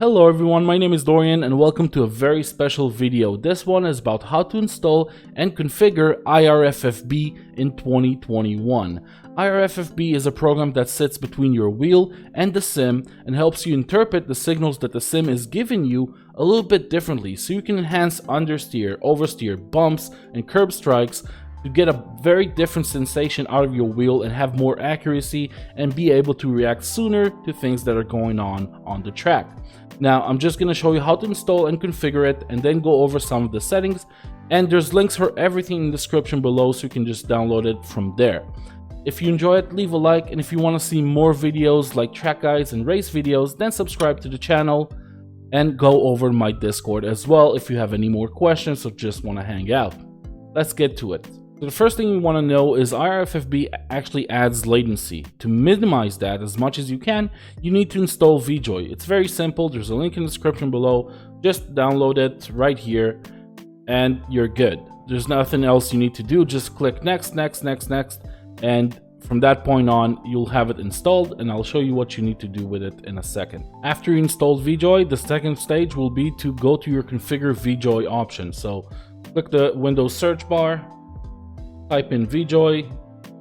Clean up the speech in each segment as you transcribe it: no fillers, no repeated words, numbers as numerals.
Hello everyone, my name is Dorian and welcome to a very special video. This one is about how to install and configure IRFFB in 2021. IRFFB is a program that sits between your wheel and the sim and helps you interpret the signals that the sim is giving you a little bit differently, so you can enhance understeer, oversteer, bumps, and curb strikes to get a very different sensation out of your wheel and have more accuracy and be able to react sooner to things that are going on the track. Now I'm just going to show you how to install and configure it and then go over some of the settings, and there's links for everything in the description below so you can just download it from there. If you enjoy it, leave a like, and if you want to see more videos like track guides and race videos, then subscribe to the channel and go over my Discord as well if you have any more questions or just want to hang out. Let's get to it. So the first thing you want to know is IRFFB actually adds latency. To minimize that as much as you can, you need to install VJoy. It's very simple. There's a link in the description below. Just download it right here and you're good. There's nothing else you need to do. Just click next, next, next, next, and from that point on, you'll have it installed, and I'll show you what you need to do with it in a second. After you install VJoy, the second stage will be to go to your configure VJoy option. So click the Windows search bar, type in VJoy,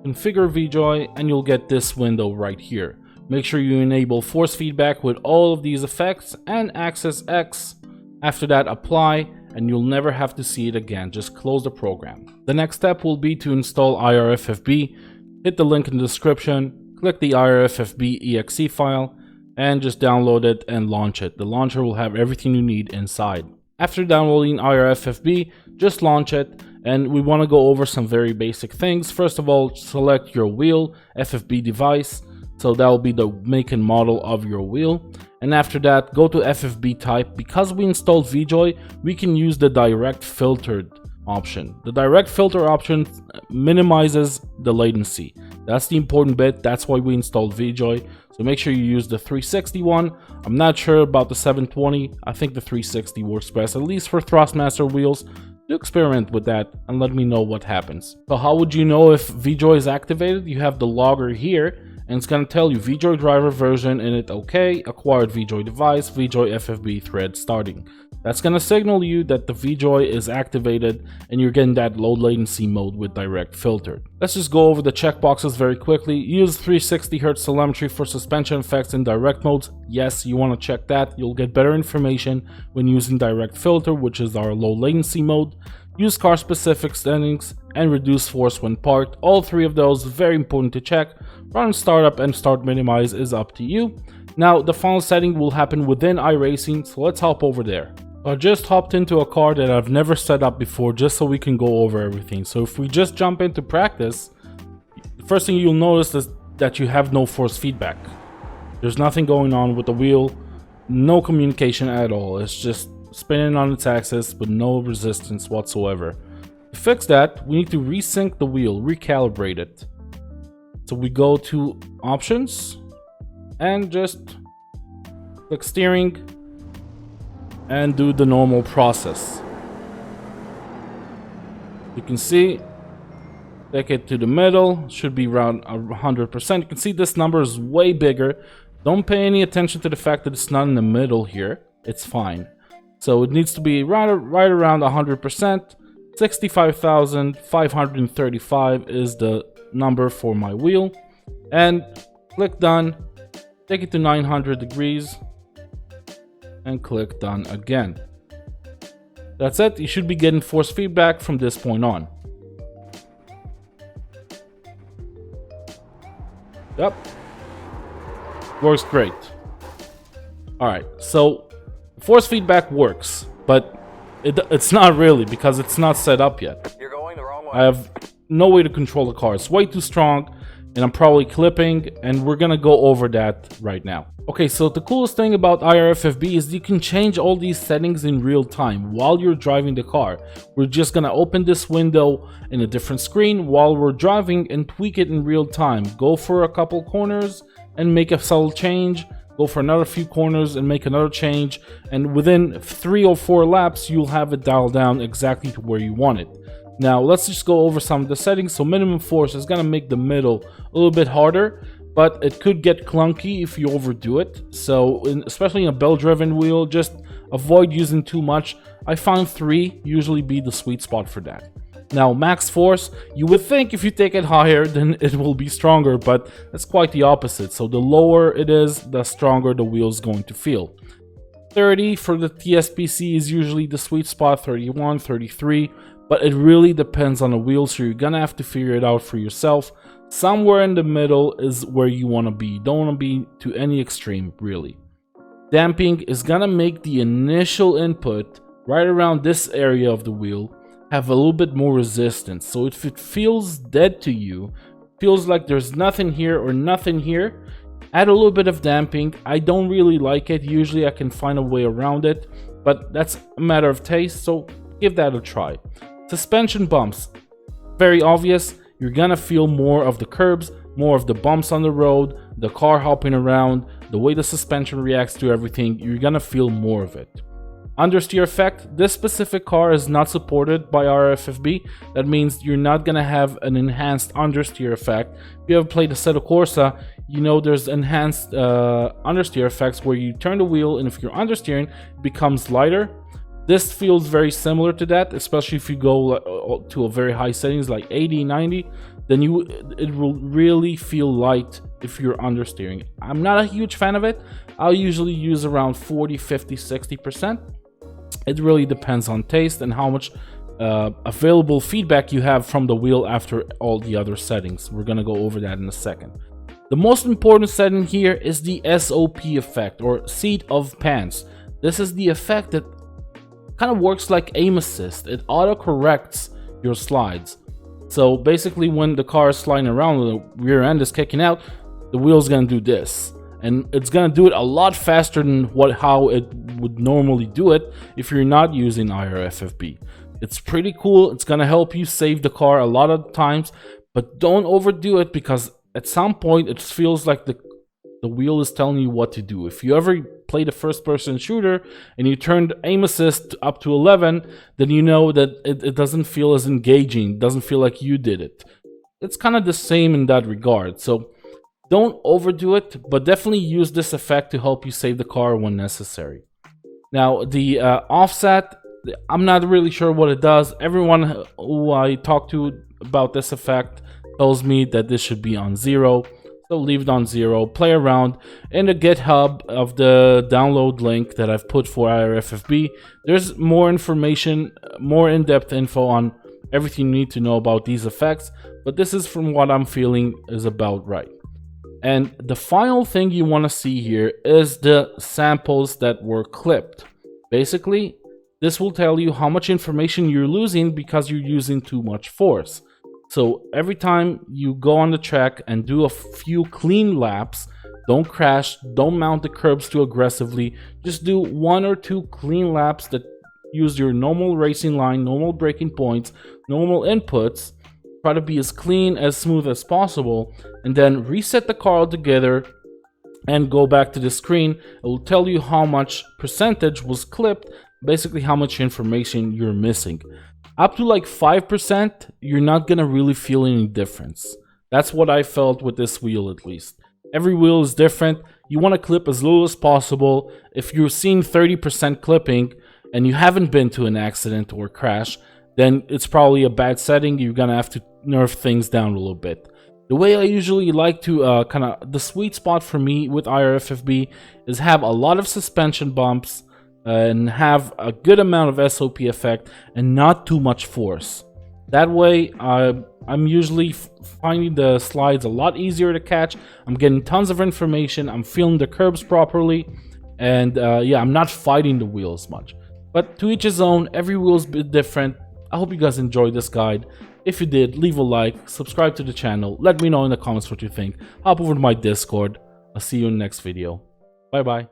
configure VJoy, and you'll get this window right here. Make sure you enable force feedback with all of these effects and access X. After that, apply, and you'll never have to see it again. Just close the program. The next step will be to install IRFFB. Hit the link in the description, click the IRFFB exe file, and just download it and launch it. The launcher will have everything you need inside. After downloading IRFFB, just launch it, and we want to go over some very basic things. First of all, select your wheel, FFB device, so that will be the make and model of your wheel. And after that, go to FFB type. Because we installed VJoy, we can use the direct filtered option. The direct filter option minimizes the latency. That's the important bit. That's why we installed VJoy. So make sure you use the 360 one. I'm not sure about the 720. I think the 360 works best, at least for Thrustmaster wheels. Do experiment with that and let me know what happens. So how would you know if VJoy is activated? You have the logger here, and it's going to tell you VJoy driver version in it okay, acquired VJoy device, VJoy FFB thread starting. That's going to signal you that the VJoy is activated and you're getting that low latency mode with direct filtered. Let's just go over the checkboxes very quickly. Use 360 Hz telemetry for suspension effects in direct modes. Yes, you want to check that. You'll get better information when using direct filter, which is our low latency mode. Use car specific settings and reduce force when parked. All three of those very important to check. Run startup and start minimize is up to you. Now the final setting will happen within iRacing, so let's hop over there. I just hopped into a car that I've never set up before just so we can go over everything. So if we just jump into practice, the first thing you'll notice is that you have no force feedback. There's nothing going on with the wheel, no communication at all. It's just spinning on its axis with no resistance whatsoever. To fix that, we need to resync the wheel, recalibrate it. So we go to options and just click steering and do the normal process. You can see, take it to the middle, should be around 100%. You can see this number is way bigger. Don't pay any attention to the fact that it's not in the middle here. It's fine. So it needs to be right around 100%. 65,535 is the number for my wheel. And click done. Take it to 900 degrees. And click done again. That's it. You should be getting force feedback from this point on. Yep. Works great. Alright, so force feedback works, but it's not really because it's not set up yet. You're going the wrong way. I have no way to control the car. It's way too strong, and I'm probably clipping, and we're gonna go over that right now. Okay, so the coolest thing about IRFFB is you can change all these settings in real time while you're driving the car. We're just gonna open this window in a different screen while we're driving and tweak it in real time. Go for a couple corners and make a subtle change. Go for another few corners and make another change. And within 3 or 4 laps, you'll have it dialed down exactly to where you want it. Now, let's just go over some of the settings. So minimum force is gonna make the middle a little bit harder, but it could get clunky if you overdo it. So especially in a belt-driven wheel, just avoid using too much. I found 3 usually be the sweet spot for that. Now, max force, you would think if you take it higher, then it will be stronger, but that's quite the opposite. So the lower it is, the stronger the wheel is going to feel. 30 for the TSPC is usually the sweet spot, 31, 33, but it really depends on the wheel, so you're gonna have to figure it out for yourself. Somewhere in the middle is where you want to be. Don't want to be to any extreme, really. Damping is gonna make the initial input right around this area of the wheel have a little bit more resistance. So if it feels dead to you, feels like there's nothing here or nothing here, add a little bit of damping. I don't really like it. Usually I can find a way around it, but that's a matter of taste, so give that a try. Suspension bumps, very obvious. You're gonna feel more of the curbs, more of the bumps on the road, the car hopping around, the way the suspension reacts to everything. You're gonna feel more of it. Understeer effect, this specific car is not supported by IRFFB. That means you're not gonna have an enhanced understeer effect. If you ever played Assetto Corsa, you know there's enhanced understeer effects where you turn the wheel and if you're understeering, it becomes lighter. This feels very similar to that, especially if you go to a very high settings like 80, 90, then it will really feel light if you're understeering. I'm not a huge fan of it. I'll usually use around 40, 50, 60%. It really depends on taste and how much available feedback you have from the wheel after all the other settings. We're gonna go over that in a second. The most important setting here is the SOP effect, or seat of pants. This is the effect that kind of works like aim assist. It auto corrects your slides. So basically when the car is sliding around, the rear end is kicking out, the wheel's gonna do this. And it's gonna do it a lot faster than how it would normally do it if you're not using IRFFB. It's pretty cool. It's gonna help you save the car a lot of times, but don't overdo it because at some point it feels like the wheel is telling you what to do. If you ever played a first-person shooter and you turned aim assist up to 11, then you know that it doesn't feel as engaging. It doesn't feel like you did it. It's kind of the same in that regard. So don't overdo it, but definitely use this effect to help you save the car when necessary. Now, the offset, I'm not really sure what it does. Everyone who I talk to about this effect tells me that this should be on 0. So leave it on 0, play around. In the GitHub of the download link that I've put for IRFFB, there's more information, more in-depth info on everything you need to know about these effects, but this is from what I'm feeling is about right. And the final thing you want to see here is the samples that were clipped. Basically, this will tell you how much information you're losing because you're using too much force. So every time you go on the track and do a few clean laps, don't crash, don't mount the curbs too aggressively, just do 1 or 2 clean laps that use your normal racing line, normal braking points, normal inputs. Try to be as clean, as smooth as possible, and then reset the car altogether and go back to the screen. It will tell you how much percentage was clipped, basically how much information you're missing. Up to like 5%, you're not gonna really feel any difference. That's what I felt with this wheel, at least. Every wheel is different. You want to clip as little as possible. If you're seeing 30% clipping and you haven't been to an accident or crash, then it's probably a bad setting. You're gonna have to nerf things down a little bit. The way I usually like to the sweet spot for me with IRFFB is have a lot of suspension bumps and have a good amount of SOP effect and not too much force. That way I'm usually finding the slides a lot easier to catch. I'm getting tons of information. I'm feeling the curbs properly, and yeah, I'm not fighting the wheel as much. But to each his own. Every wheel is a bit different. I hope you guys enjoyed this guide. If you did, leave a like, subscribe to the channel, let me know in the comments what you think. Hop over to my Discord. I'll see you in the next video. Bye bye.